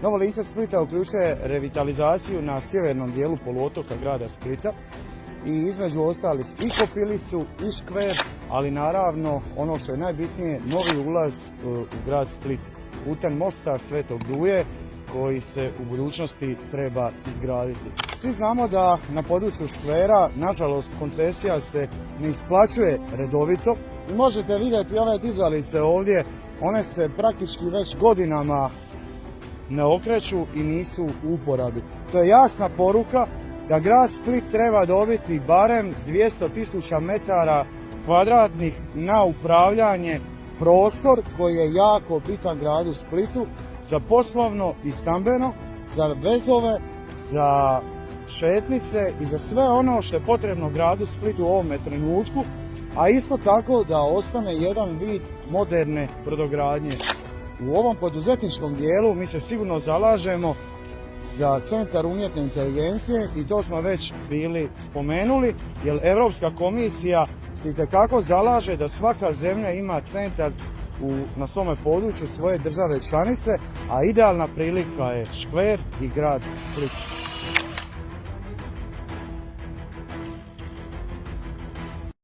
Novo lice Splita uključuje revitalizaciju na sjevernom dijelu poluotoka grada Splita i između ostalih i Kopilicu i škver, ali naravno ono što je najbitnije, novi ulaz u grad Split putem mosta Svetog Duje koji se u budućnosti treba izgraditi. Svi znamo da na području škvera, nažalost, koncesija se ne isplaćuje redovito i možete vidjeti ove dizalice ovdje, one se praktički već godinama ne okreću i nisu u uporabi. To je jasna poruka da grad Split treba dobiti barem 200.000 metara kvadratnih na upravljanje, prostor koji je jako bitan gradu Splitu za poslovno i stambeno, za vezove, za šetnice i za sve ono što je potrebno gradu Splitu u ovome trenutku, a isto tako da ostane jedan vid moderne brodogradnje. U ovom poduzetničkom dijelu mi se sigurno zalažemo za centar umjetne inteligencije i to smo već bili spomenuli, jer Europska komisija se itekako zalaže da svaka zemlja ima centar na svome području svoje države članice, a idealna prilika je škver i grad Split.